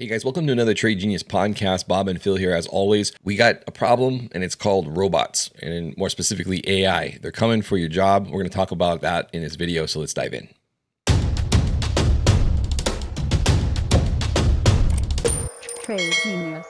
Hey guys, welcome to another Trade Genius podcast. Bob and Phil here. As always, we got a problem and it's called robots, and more specifically AI. They're coming for your job. We're going to talk about that in this video, so let's dive in. Trade Genius.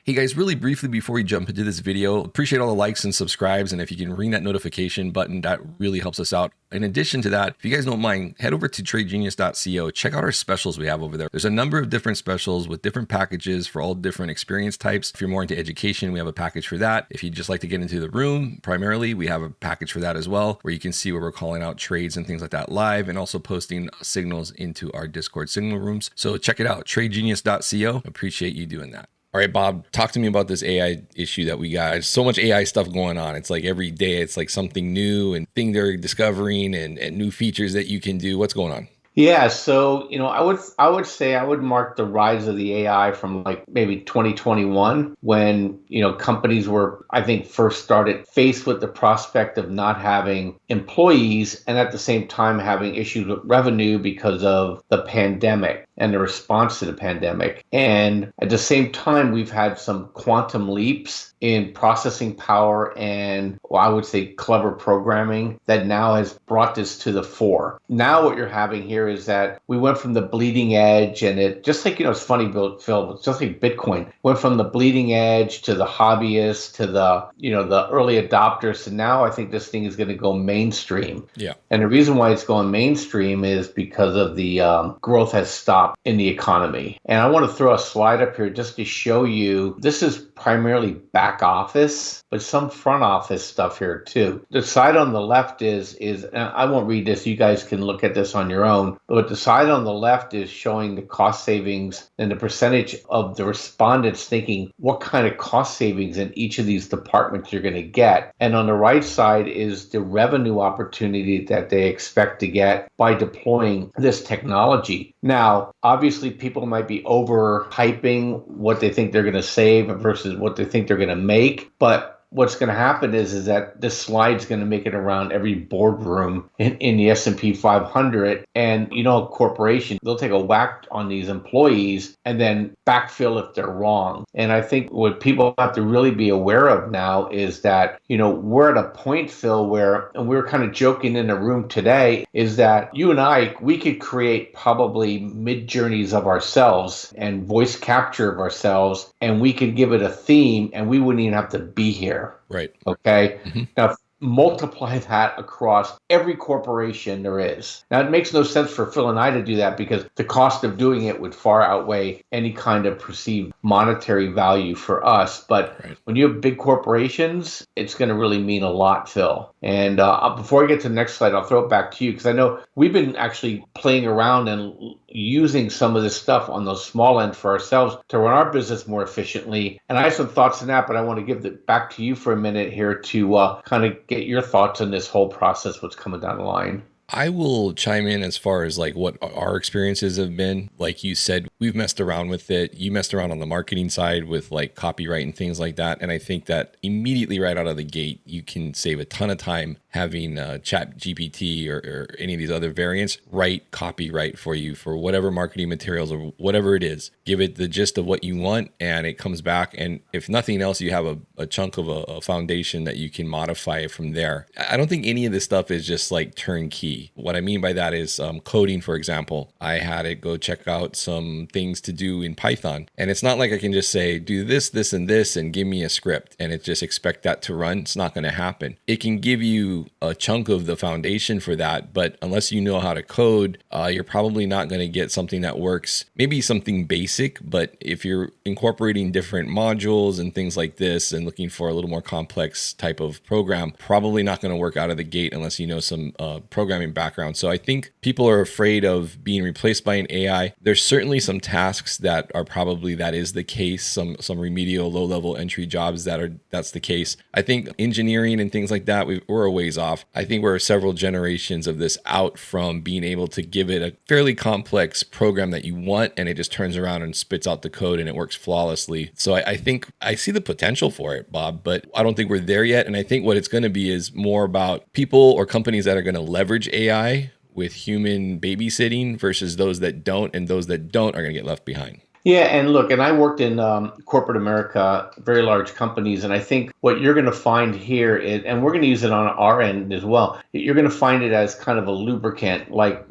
Hey guys, really briefly before we jump into this video, appreciate all the likes and subscribes, and if you can ring that notification button, that really helps us out. In addition to that, if you guys don't mind, head over to tradegenius.co, check out our specials we have over there. There's a number of different specials with different packages for all different experience types. If you're more into education, we have a package for that. If you just like to get into the room, primarily, we have a package for that as well, where you can see where we're calling out trades and things like that live, and also posting signals into our Discord signal rooms. So check it out, tradegenius.co. Appreciate you doing that. All right, Bob, talk to me about this AI issue that we got. There's so much AI stuff going on. It's like every day it's like something new and thing they're discovering and new features that you can do. What's going on? Yeah, so I would say I would mark the rise of the AI from like maybe 2021 when companies were, I think, first started faced with the prospect of not having employees and at the same time having issues with revenue because of the pandemic and the response to the pandemic. And at the same time, we've had some quantum leaps in processing power and, well, I would say, clever programming that now has brought this to the fore. Now what you're having here is that we went from the bleeding edge, and it just like, it's funny, Phil, it's just like Bitcoin went from the bleeding edge to the hobbyists to the early adopters. And now I think this thing is going to go mainstream. Yeah. And the reason why it's going mainstream is because of the growth has stopped in the economy. And I want to throw a slide up here just to show you, this is primarily back office, but some front office stuff here too. The side on the left is I won't read this, you guys can look at this on your own, but the side on the left is showing the cost savings and the percentage of the respondents thinking what kind of cost savings in each of these departments you're going to get. And on the right side is the revenue opportunity that they expect to get by deploying this technology. Now, obviously, people might be overhyping what they think they're going to save versus what they think they're going to make, but what's going to happen is that this slide's going to make it around every boardroom in the S&P 500. And, corporation, they'll take a whack on these employees and then backfill if they're wrong. And I think what people have to really be aware of now is that, we're at a point, Phil, where, and we were kind of joking in the room today, is that you and I, we could create probably mid-journeys of ourselves and voice capture of ourselves, and we could give it a theme, and we wouldn't even have to be here. Right. Okay. Mm-hmm. Now, multiply that across every corporation there is. Now, it makes no sense for Phil and I to do that because the cost of doing it would far outweigh any kind of perceived monetary value for us. But when you have big corporations, it's going to really mean a lot, Phil. And before I get to the next slide, I'll throw it back to you because I know we've been actually playing around and using some of this stuff on the small end for ourselves to run our business more efficiently. And I have some thoughts on that, but I want to give it back to you for a minute here to kind of get your thoughts on this whole process, what's coming down the line. I will chime in as far as like what our experiences have been. Like you said, we've messed around with it. You messed around on the marketing side with like copyright and things like that. And I think that immediately right out of the gate, you can save a ton of time having Chat GPT or any of these other variants write copyright for you for whatever marketing materials or whatever it is. Give it the gist of what you want and it comes back. And if nothing else, you have a chunk of a foundation that you can modify from there. I don't think any of this stuff is just like turnkey. What I mean by that is coding, for example. I had it go check out some things to do in Python. And it's not like I can just say, do this, this, and this, and give me a script and it just expect that to run. It's not going to happen. It can give you a chunk of the foundation for that. But unless you know how to code, you're probably not going to get something that works. Maybe something basic, but if you're incorporating different modules and things like this and looking for a little more complex type of program, probably not going to work out of the gate unless you know some programming background. So I think people are afraid of being replaced by an AI. There's certainly some tasks that are probably that is the case. Some remedial low-level entry jobs that's the case. I think engineering and things like that, we're a ways off. I think we're several generations of this out from being able to give it a fairly complex program that you want and it just turns around and spits out the code and it works flawlessly. So I think I see the potential for it, Bob, but I don't think we're there yet. And I think what it's going to be is more about people or companies that are going to leverage AI with human babysitting versus those that don't, and those that don't are going to get left behind. Yeah, and look, and I worked in corporate America, very large companies, and I think what you're going to find here is, and we're going to use it on our end as well, you're going to find it as kind of a lubricant. Like,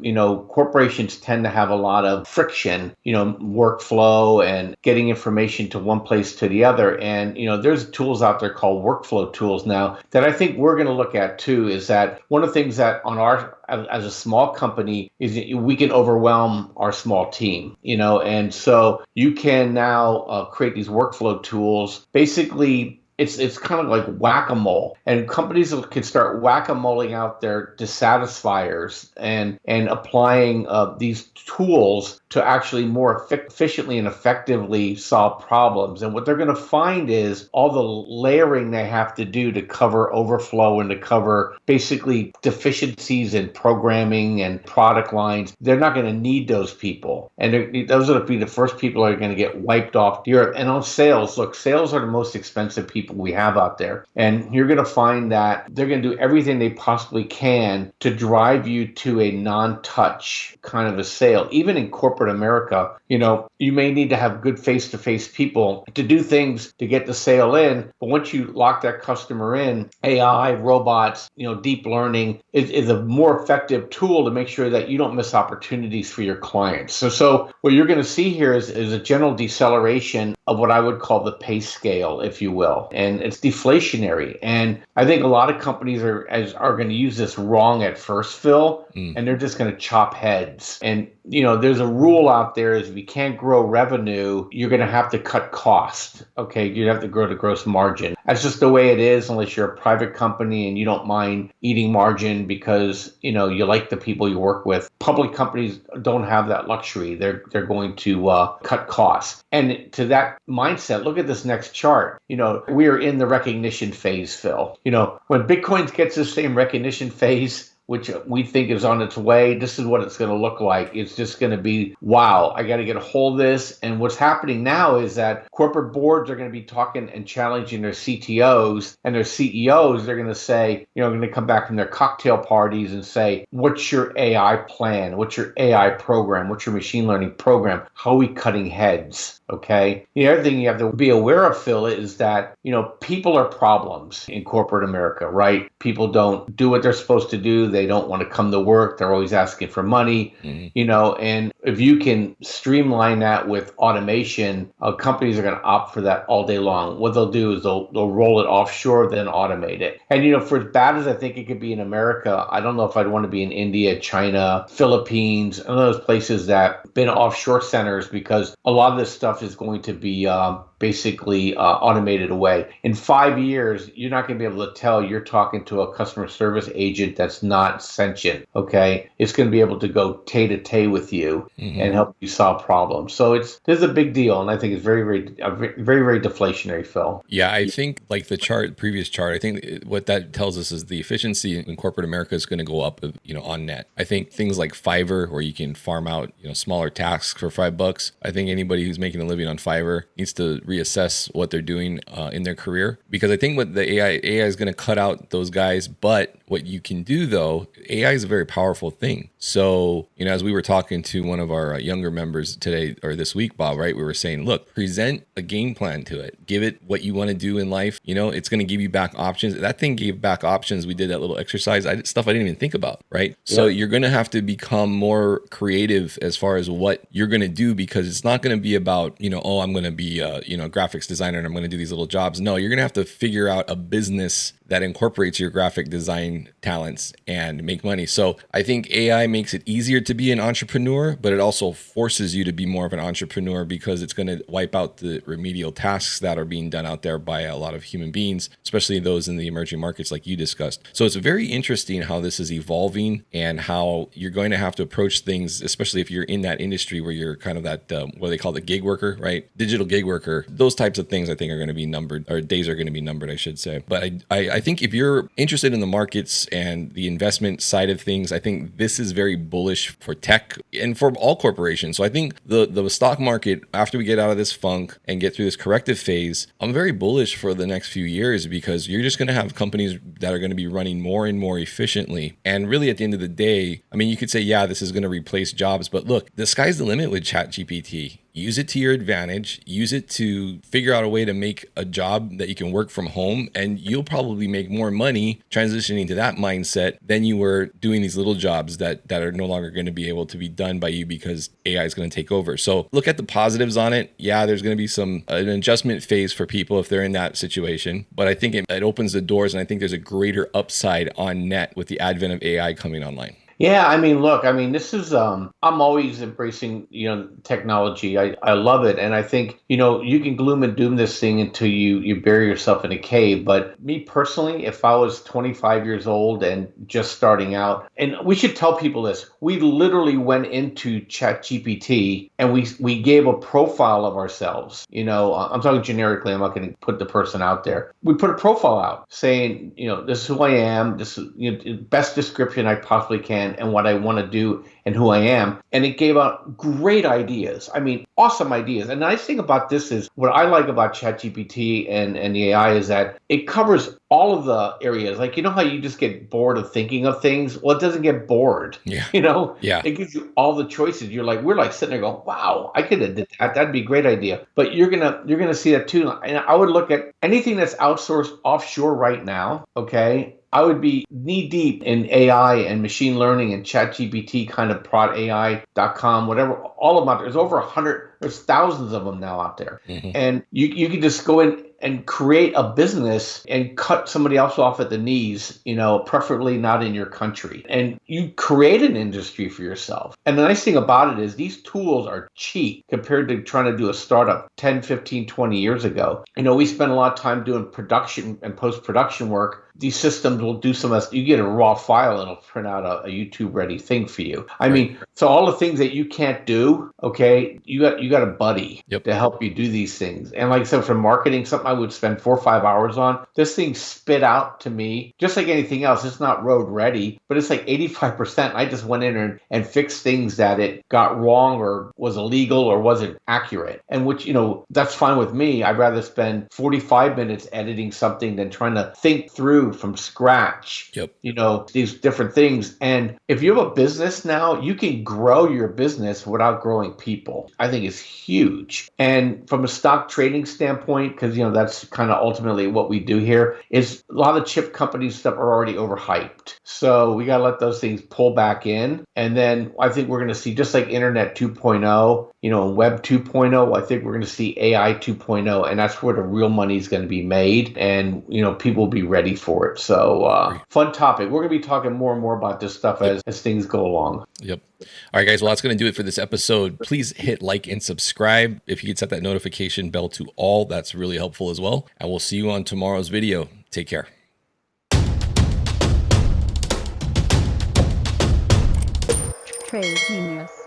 corporations tend to have a lot of friction, workflow and getting information to one place to the other. And, there's tools out there called workflow tools now that I think we're going to look at too, is that one of the things that as a small company is we can overwhelm our small team, and so you can now create these workflow tools. Basically, it's kind of like whack-a-mole, and companies can start whack-a-moling out their dissatisfiers and applying these tools to actually more efficiently and effectively solve problems. And what they're going to find is all the layering they have to do to cover overflow and to cover basically deficiencies in programming and product lines. They're not going to need those people, and those are going to be the first people that are going to get wiped off Europe. And on sales, look, sales are the most expensive people we have out there, and you're going to find that they're going to do everything they possibly can to drive you to a non-touch kind of a sale. Even in corporate America, you may need to have good face-to-face people to do things to get the sale in, but once you lock that customer in, AI, robots, deep learning is a more effective tool to make sure that you don't miss opportunities for your clients. So what you're going to see here is a general deceleration of what I would call the pay scale, if you will. And it's deflationary. And I think a lot of companies are going to use this wrong at first, Phil, and they're just going to chop heads. And, there's a rule out there is if you can't grow revenue, you're going to have to cut cost. Okay, you have to grow the gross margin. That's just the way it is, unless you're a private company and you don't mind eating margin because, you like the people you work with. Public companies don't have that luxury. They're going to cut costs. And to that mindset, look at this next chart. We are in the recognition phase, Phil. When Bitcoin gets the same recognition phase, which we think is on its way, this is what it's going to look like. It's just going to be, wow, I got to get a hold of this. And what's happening now is that corporate boards are going to be talking and challenging their CTOs and their CEOs. They're going to say, going to come back from their cocktail parties and say, what's your AI plan? What's your AI program? What's your machine learning program? How are we cutting heads? Okay. The other thing you have to be aware of, Phil, is that, people are problems in corporate America, right? People don't do what they're supposed to do. They don't want to come to work. They're always asking for money, and if you can streamline that with automation, companies are going to opt for that all day long. What they'll do is they'll roll it offshore, then automate it. And, for as bad as I think it could be in America, I don't know if I'd want to be in India, China, Philippines, and those places that been offshore centers, because a lot of this stuff is going to be basically automated away. In 5 years, you're not going to be able to tell you're talking to a customer service agent that's not sentient, okay? It's going to be able to go tay-to-tay with you and help you solve problems. So this is a big deal, and I think it's very, very deflationary, Phil. Yeah, I think like the previous chart, I think what that tells us is the efficiency in corporate America is going to go up, on net. I think things like Fiverr, where you can farm out, smaller tasks for $5. I think anybody who's making a living on Fiverr needs to reassess what they're doing in their career, because I think what the AI is going to cut out those guys. But what you can do, though, AI is a very powerful thing. So, as we were talking to one of our younger members today or this week, Bob, right, we were saying, look, present a game plan to it. Give it what you want to do in life. It's going to give you back options. That thing gave back options. We did that little exercise, stuff I didn't even think about, right? Yeah. So you're going to have to become more creative as far as what you're going to do, because it's not going to be about, I'm going to be a graphics designer and I'm going to do these little jobs. No, you're going to have to figure out a business that incorporates your graphic design talents and make money. So I think AI makes it easier to be an entrepreneur, but it also forces you to be more of an entrepreneur, because it's going to wipe out the remedial tasks that are being done out there by a lot of human beings, especially those in the emerging markets like you discussed. So it's very interesting how this is evolving and how you're going to have to approach things, especially if you're in that industry where you're kind of that, what they call the gig worker, right? Digital gig worker. Those types of things I think are going to be numbered, or days are going to be numbered, I should say. But I I think if you're interested in the markets and the investment side of things, I think this is very bullish for tech and for all corporations. So I think the stock market, after we get out of this funk and get through this corrective phase, I'm very bullish for the next few years because you're just going to have companies that are going to be running more and more efficiently. And really at the end of the day, I mean, you could say, yeah, this is going to replace jobs, but look, the sky's the limit with ChatGPT. Use it to your advantage. Use it to figure out a way to make a job that you can work from home, and you'll probably make more money transitioning to that mindset than you were doing these little jobs that are no longer going to be able to be done by you because AI is going to take over. So look at the positives on it. Yeah, there's going to be an adjustment phase for people if they're in that situation, but I think it opens the doors, and I think there's a greater upside on net with the advent of AI coming online. Yeah, I mean, look, I mean, this is, I'm always embracing, technology. I love it. And I think, you can gloom and doom this thing until you bury yourself in a cave. But me personally, if I was 25 years old and just starting out, and we should tell people this, we literally went into ChatGPT and we gave a profile of ourselves. I'm talking generically, I'm not going to put the person out there. We put a profile out saying, this is who I am. This is best description I possibly can, and what I want to do and who I am. And it gave out great ideas. I mean, awesome ideas. And the nice thing about this is what I like about ChatGPT and the AI is that it covers all of the areas. Like, how you just get bored of thinking of things? Well, it doesn't get bored. Yeah. Yeah. It gives you all the choices. We're like sitting there going, wow, I could have did that. That'd be a great idea. But you're gonna see that too. And I would look at anything that's outsourced offshore right now, okay? I would be knee deep in AI and machine learning and ChatGPT kind of prodai.com, whatever, all of them out there. There's over 100, there's thousands of them now out there. Mm-hmm. And you can just go in and create a business and cut somebody else off at the knees, preferably not in your country. And you create an industry for yourself. And the nice thing about it is these tools are cheap compared to trying to do a startup 10, 15, 20 years ago. We spent a lot of time doing production and post-production work. These systems will do you get a raw file, it'll print out a YouTube ready thing for you. I mean, so all the things that you can't do, okay, you got a buddy to help you do these things. And like I said, for marketing, something I would spend 4 or 5 hours on, this thing spit out to me, just like anything else, it's not road ready, but it's like 85%. I just went in and fixed things that it got wrong or was illegal or wasn't accurate. And which, that's fine with me. I'd rather spend 45 minutes editing something than trying to think through from scratch, these different things. And if you have a business now, you can grow your business without growing people. I think it's huge. And from a stock trading standpoint, because, that's kind of ultimately what we do here, is a lot of chip companies stuff are already overhyped. So we got to let those things pull back in. And then I think we're going to see, just like Internet 2.0, Web 2.0, I think we're going to see AI 2.0, and that's where the real money is going to be made, and people will be ready for it. So fun topic. We're going to be talking more and more about this stuff as things go along. Yep. All right, guys. Well, that's going to do it for this episode. Please hit like and subscribe. If you could set that notification bell to all, that's really helpful as well. And we'll see you on tomorrow's video. Take care. Trade Genius.